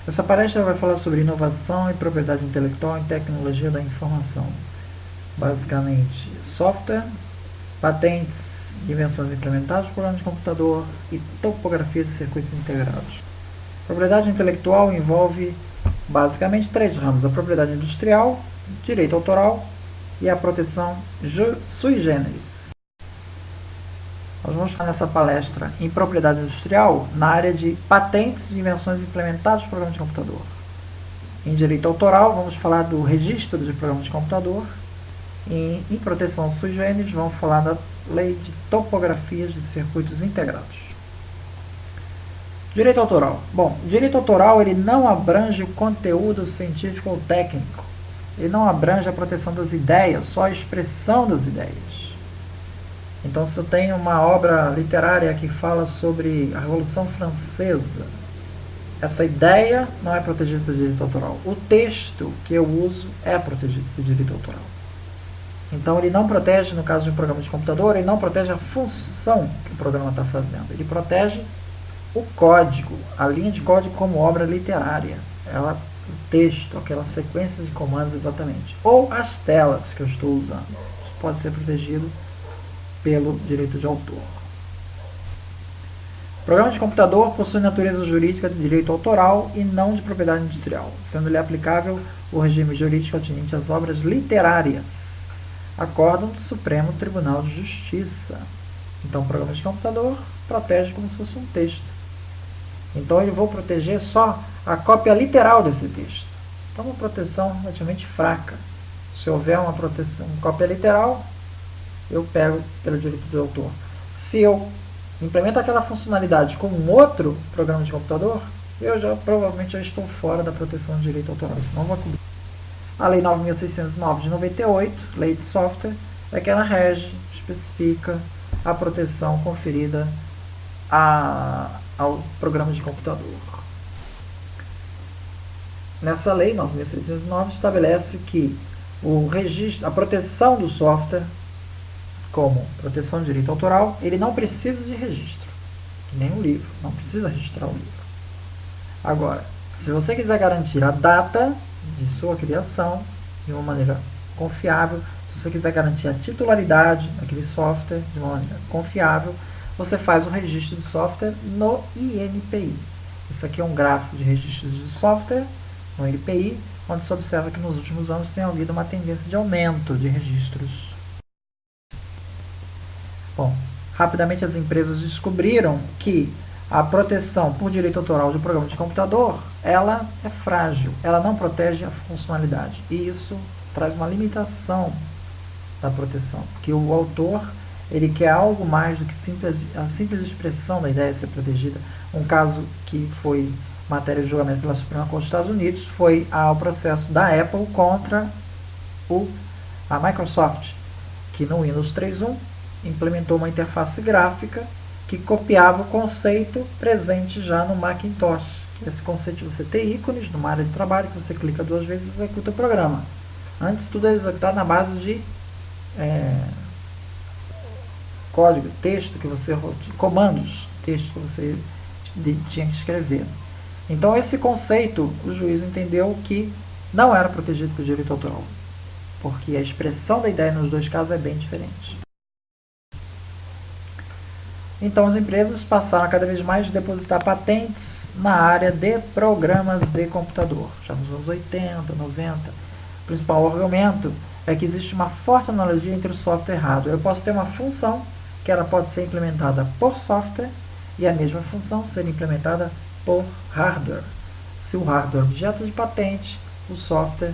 Essa palestra vai falar sobre inovação e propriedade intelectual em tecnologia da informação. Basicamente, software, patentes, invenções implementadas por programas de computador e topografias de circuitos integrados. Propriedade intelectual envolve basicamente três ramos: a propriedade industrial, direito autoral e a proteção sui generis. Nós vamos falar nessa palestra em propriedade industrial na área de patentes e invenções implementadas por programas de computador. Em direito autoral, vamos falar do registro de programas de computador. Em proteção sui generis, vamos falar da lei de topografias de circuitos integrados. Direito autoral. Bom, direito autoral ele não abrange o conteúdo científico ou técnico. Ele não abrange a proteção das ideias, só a expressão das ideias. Então, se eu tenho uma obra literária que fala sobre a Revolução Francesa, essa ideia não é protegida pelo direito autoral. O texto que eu uso é protegido pelo direito autoral. Então, ele não protege, no caso de um programa de computador, ele não protege a função que o programa está fazendo. Ele protege o código, a linha de código como obra literária. O texto, aquela sequência de comandos exatamente. Ou as telas que eu estou usando. Isso pode ser protegido pelo direito de autor. O programa de computador possui natureza jurídica de direito autoral e não de propriedade industrial, sendo-lhe aplicável o regime jurídico atinente às obras literárias, acórdão do Supremo Tribunal de Justiça. Então, o programa de computador protege como se fosse um texto. Então, eu vou proteger só a cópia literal desse texto. Então, uma proteção relativamente fraca. Se houver uma proteção, uma cópia literal, eu pego pelo direito do autor. Se eu implemento aquela funcionalidade com um outro programa de computador, eu provavelmente já estou fora da proteção de direito autoral. Isso não vai cobrir. A Lei 9.609 de 98, Lei de Software, é que ela rege, especifica a proteção conferida ao programa de computador. Nessa Lei 9.609 estabelece que o registro, a proteção do software como proteção de direito autoral, ele não precisa de registro, que nem um livro, não precisa registrar o livro. Agora, se você quiser garantir a data de sua criação de uma maneira confiável, se você quiser garantir a titularidade daquele software de uma maneira confiável, você faz o registro de software no INPI. Isso aqui é um gráfico de registros de software no INPI, onde se observa que nos últimos anos tem havido uma tendência de aumento de registros. Bom, rapidamente as empresas descobriram que a proteção por direito autoral de um programa de computador, ela é frágil, ela não protege a funcionalidade. E isso traz uma limitação da proteção, porque o autor ele quer algo mais do que a simples expressão da ideia ser protegida. Um caso que foi matéria de julgamento pela Suprema Corte dos Estados Unidos foi o processo da Apple contra a Microsoft, que no Windows 3.1 implementou uma interface gráfica que copiava o conceito presente já no Macintosh. Esse conceito de você ter ícones numa área de trabalho que você clica duas vezes e executa o programa. Antes tudo é executado na base de código, texto que você comandos, texto que você tinha que escrever. Então esse conceito o juiz entendeu que não era protegido pelo direito autoral, porque a expressão da ideia nos dois casos é bem diferente. Então as empresas passaram a cada vez mais a depositar patentes na área de programas de computador. Já nos anos 80, 90, o principal argumento é que existe uma forte analogia entre o software e o hardware. Eu posso ter uma função que ela pode ser implementada por software e a mesma função ser implementada por hardware. Se o hardware é objeto de patente, o software,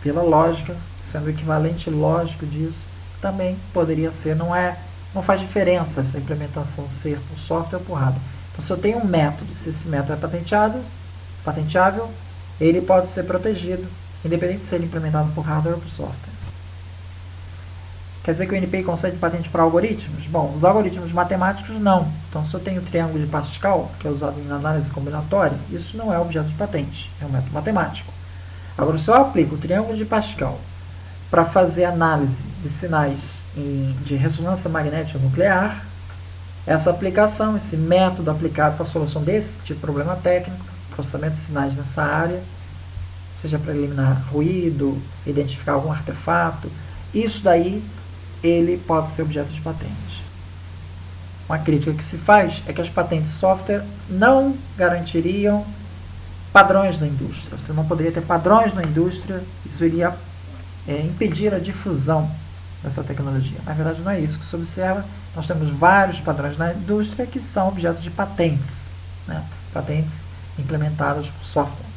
pela lógica, sendo o equivalente lógico disso, também poderia ser. Não faz diferença essa implementação ser por software ou por hardware. Então, se eu tenho um método, se esse método é patenteável, ele pode ser protegido, independente de ser implementado por hardware ou por software. Quer dizer que o INPI concede patente para algoritmos? Bom, os algoritmos matemáticos não. Então, se eu tenho o triângulo de Pascal, que é usado em análise combinatória, isso não é objeto de patente, é um método matemático. Agora, se eu aplico o triângulo de Pascal para fazer análise de sinais de ressonância magnética nuclear, essa aplicação, esse método aplicado para a solução desse tipo de problema técnico, processamento de sinais nessa área, seja para eliminar ruído, identificar algum artefato, isso daí ele pode ser objeto de patente. Uma crítica que se faz é que as patentes de software não garantiriam padrões na indústria. Você não poderia ter padrões na indústria, isso iria impedir a difusão dessa tecnologia. Na verdade, não é isso que se observa. Nós temos vários padrões na indústria que são objetos de patentes, né? Patentes implementadas por software.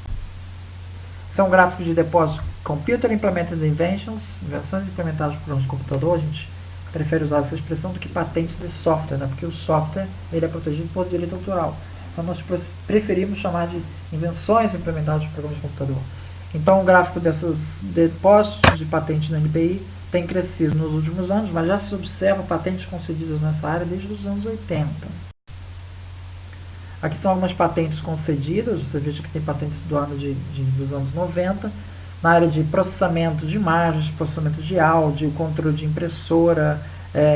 Esse é um gráfico de depósito Computer Implemented Inventions, invenções implementadas por programas de computador. A gente prefere usar essa expressão do que patentes de software, né? Porque o software ele é protegido por direito autoral. Então nós preferimos chamar de invenções implementadas por programas de computador. Então o gráfico desses depósitos de patentes no NPI tem crescido nos últimos anos, mas já se observa patentes concedidas nessa área desde os anos 80. Aqui são algumas patentes concedidas, você veja que tem patentes do ano dos anos 90, na área de processamento de imagens, processamento de áudio, controle de impressora,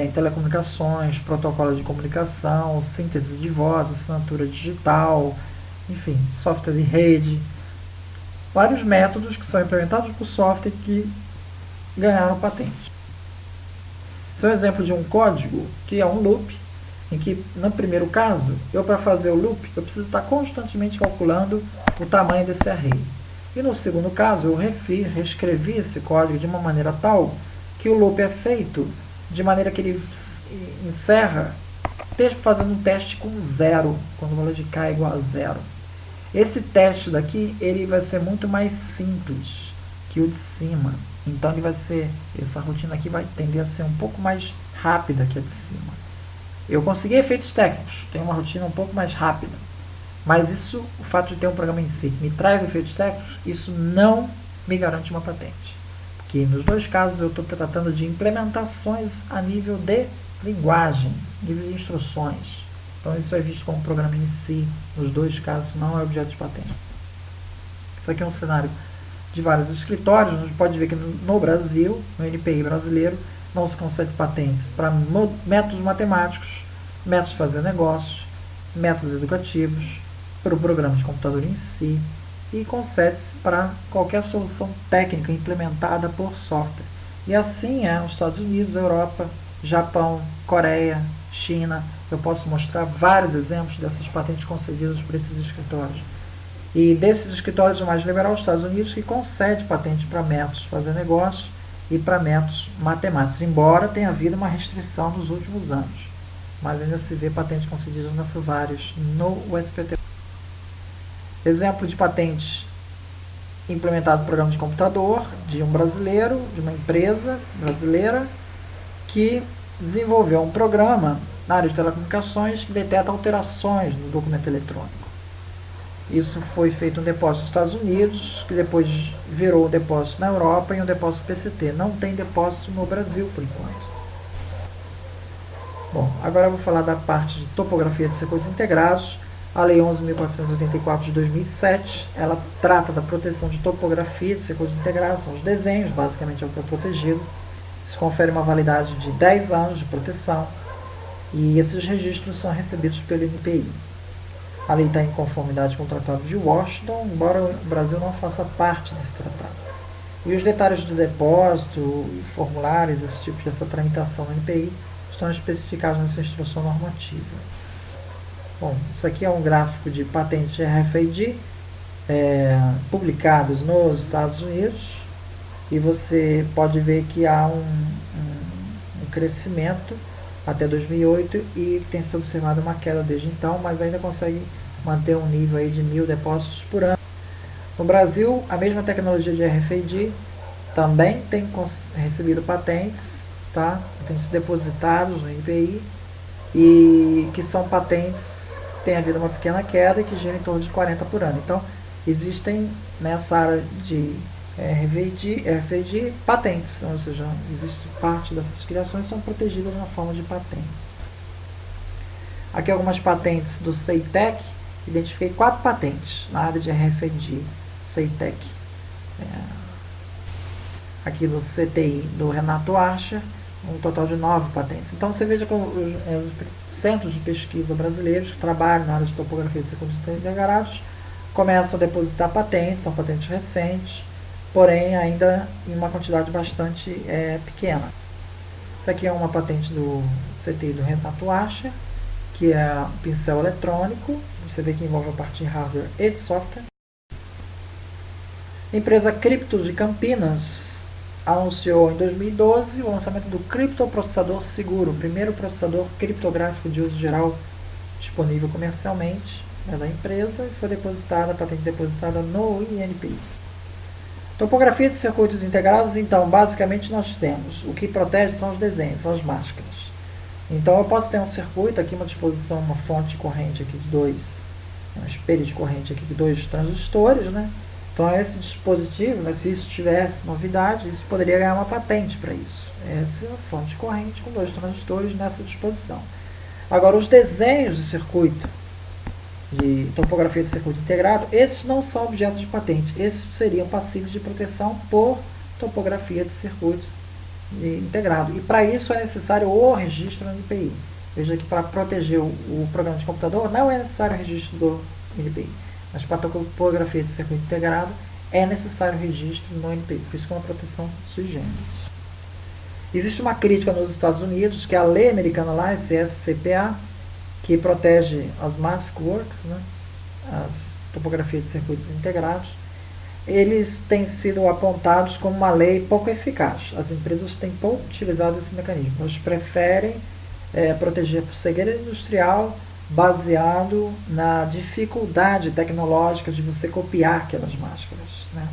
em telecomunicações, protocolo de comunicação, síntese de voz, assinatura digital, enfim, software de rede. Vários métodos que são implementados por software que ganharam patente. Esse é um exemplo de um código que é um loop, em que, no primeiro caso, para fazer o loop, eu preciso estar constantemente calculando o tamanho desse array. E no segundo caso, eu reescrevi esse código de uma maneira tal que o loop é feito de maneira que ele encerra fazendo um teste com 0, quando o valor de k é igual a 0. Esse teste daqui ele vai ser muito mais simples que o de cima. Então essa rotina aqui vai tender a ser um pouco mais rápida que a de cima. Eu consegui efeitos técnicos, tenho uma rotina um pouco mais rápida. Mas isso, o fato de ter um programa em si que me traz efeitos técnicos, isso não me garante uma patente. Porque nos dois casos eu estou tratando de implementações a nível de linguagem, nível de instruções. Então isso é visto como um programa em si, nos dois casos não é objeto de patente. Isso aqui é um cenário de vários escritórios, a gente pode ver que no Brasil, no NPI brasileiro, não se concede patentes para métodos matemáticos, métodos de fazer negócios, métodos educativos, para o programa de computador em si, e concede-se para qualquer solução técnica implementada por software. E assim é nos Estados Unidos, Europa, Japão, Coreia, China. Eu posso mostrar vários exemplos dessas patentes concedidas por esses escritórios. E desses escritórios, o mais liberal, os Estados Unidos, que concede patentes para métodos de fazer negócios e para métodos matemáticos, embora tenha havido uma restrição nos últimos anos. Mas ainda se vê patentes concedidas nessas áreas no USPT. Exemplo de patente implementado no programa de computador de um brasileiro, de uma empresa brasileira, que desenvolveu um programa na área de telecomunicações que detecta alterações no documento eletrônico. Isso foi feito um depósito nos Estados Unidos, que depois virou um depósito na Europa e um depósito PCT. Não tem depósito no Brasil, por enquanto. Bom, agora eu vou falar da parte de topografia de circuitos integrados. A Lei 11.484 de 2007, ela trata da proteção de topografia de circuitos integrados, são os desenhos, basicamente é o que é protegido. Isso confere uma validade de 10 anos de proteção e esses registros são recebidos pelo NPI. A lei está em conformidade com o Tratado de Washington, embora o Brasil não faça parte desse tratado. E os detalhes do depósito, formulários, esse tipo dessa tramitação no NPI, estão especificados nessa instrução normativa. Bom, isso aqui é um gráfico de patentes RFID publicados nos Estados Unidos e você pode ver que há um crescimento até 2008 e tem se observado uma queda desde então, mas ainda consegue manter um nível aí de 1.000 depósitos por ano. No Brasil, a mesma tecnologia de RFID também tem recebido patentes, tá? Tem sido depositados no NPI e que são patentes tem havido uma pequena queda que gira em torno de 40 por ano. Então, existem nessa área de RFID patentes, ou seja, existe parte dessas criações são protegidas na forma de patentes. Aqui algumas patentes do CEITEC, identifiquei 4 patentes na área de RFID CEITEC. Aqui do CTI do Renato Archer, um total de 9 patentes. Então você veja como os centros de pesquisa brasileiros que trabalham na área de topografia de circuitos integrados começam a depositar patentes, são patentes recentes, porém ainda em uma quantidade bastante pequena. Essa aqui é uma patente do CTI do Renato Ascher, que é pincel eletrônico. Você vê que envolve a parte de hardware e de software. A empresa Cripto de Campinas anunciou em 2012 o lançamento do criptoprocessador seguro, o primeiro processador criptográfico de uso geral disponível comercialmente da empresa, e foi a patente depositada no INPI. Topografia de circuitos integrados, então, basicamente nós temos, o que protege são os desenhos, são as máscaras. Então eu posso ter um circuito, aqui uma disposição, uma fonte de corrente aqui de um espelho de corrente aqui de 2 transistores, né? Então esse dispositivo, se isso tivesse novidade, isso poderia ganhar uma patente para isso. Essa é a fonte de corrente com 2 transistores nessa disposição. Agora, os desenhos de circuito, de topografia de circuito integrado, esses não são objetos de patente. Esses seriam passíveis de proteção por topografia de circuito integrado. E para isso é necessário o registro no NPI. Veja que para proteger o programa de computador não é necessário o registro do NPI. Mas para topografia de circuito integrado é necessário o registro no NPI. Por isso que é uma proteção sui generis. Existe uma crítica nos Estados Unidos, que é a lei americana lá, CSCPA, que protege as Mask Works, né, as topografias de circuitos integrados. Eles têm sido apontados como uma lei pouco eficaz. As empresas têm pouco utilizado esse mecanismo. Elas preferem proteger por segredo industrial, baseado na dificuldade tecnológica de você copiar aquelas máscaras, né?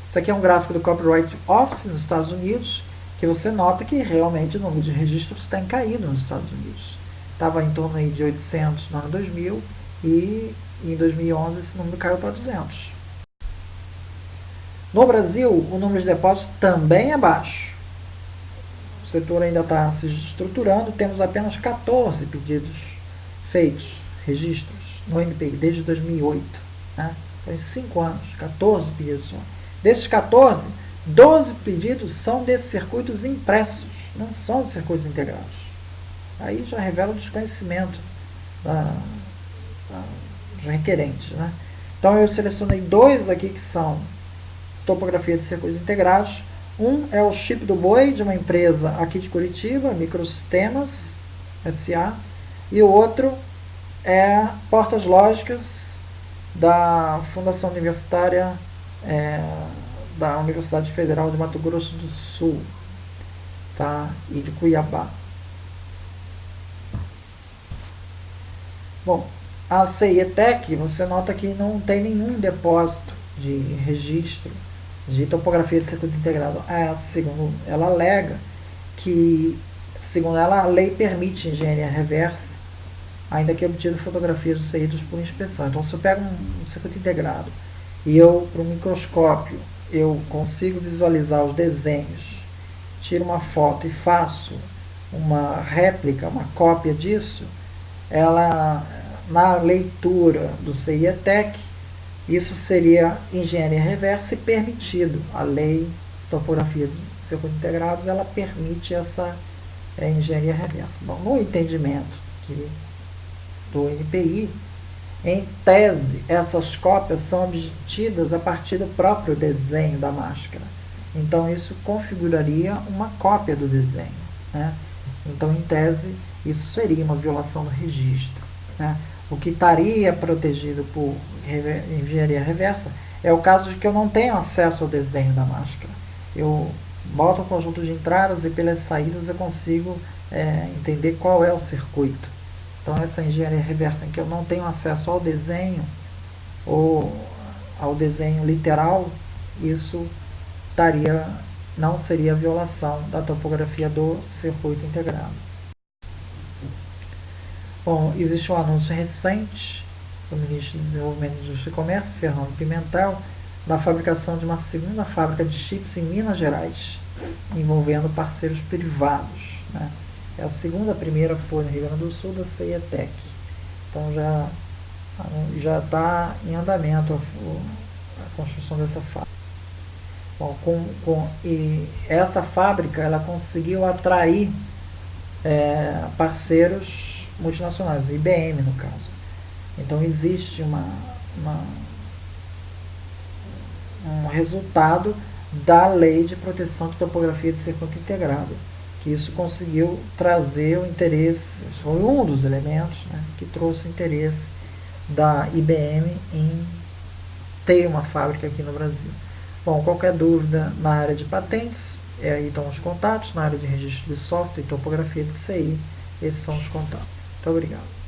Isso aqui é um gráfico do Copyright Office nos Estados Unidos, que você nota que realmente o número de registros tem caído nos Estados Unidos. Estava em torno aí de 800 no ano 2000 e em 2011 esse número caiu para 200. No Brasil, o número de depósitos também é baixo. O setor ainda está se estruturando, temos apenas 14 pedidos feitos, registros, no NPI, desde 2008. Né? Então, em 5 anos, 14 pedidos só. Desses 14, 12 pedidos são de circuitos impressos, não são de circuitos integrados. Aí já revela o desconhecimento dos requerentes. Né? Então eu selecionei 2 aqui que são topografia de circuitos integrados. Um é o chip do boi, de uma empresa aqui de Curitiba, Microsistemas S.A. E o outro é portas lógicas da Fundação Universitária da Universidade Federal de Mato Grosso do Sul, tá? E de Cuiabá. Bom, a CIETEC, você nota que não tem nenhum depósito de registro de topografia de circuito integrado. Segundo ela alega que, segundo ela, a lei permite engenharia reversa, ainda que obtido fotografias dos saídos por inspeção. Então, se eu pego um circuito integrado e eu, para o microscópio, eu consigo visualizar os desenhos, tiro uma foto e faço uma réplica, uma cópia disso, ela, na leitura do CIETEC, isso seria engenharia reversa e permitido. A lei topografia de circuito integrado, ela permite essa engenharia reversa. Bom, no entendimento do NPI, em tese, essas cópias são obtidas a partir do próprio desenho da máscara. Então, isso configuraria uma cópia do desenho. Né? Então, em tese, isso seria uma violação do registro. Né? O que estaria protegido por engenharia reversa é o caso de que eu não tenho acesso ao desenho da máscara. Eu boto um conjunto de entradas e pelas saídas eu consigo entender qual é o circuito. Então, essa engenharia reversa em que eu não tenho acesso ao desenho ou ao desenho literal, isso não seria violação da topografia do circuito integrado. Bom, existe um anúncio recente do Ministro do Desenvolvimento, Indústria e Comércio, Fernando Pimentel, da fabricação de uma segunda fábrica de chips em Minas Gerais, envolvendo parceiros privados. Né? É a segunda, a primeira foi no Rio Grande do Sul, da CIETEC. Então já está em andamento a construção dessa fábrica. Bom, e essa fábrica ela conseguiu atrair parceiros multinacionais, IBM no caso. Então existe um resultado da Lei de Proteção de Topografia de Circuito Integrado, que isso conseguiu trazer o interesse, foi um dos elementos, né, que trouxe o interesse da IBM em ter uma fábrica aqui no Brasil. Bom, qualquer dúvida na área de patentes, aí estão os contatos, na área de registro de software e topografia de CI, esses são os contatos. Muito obrigado.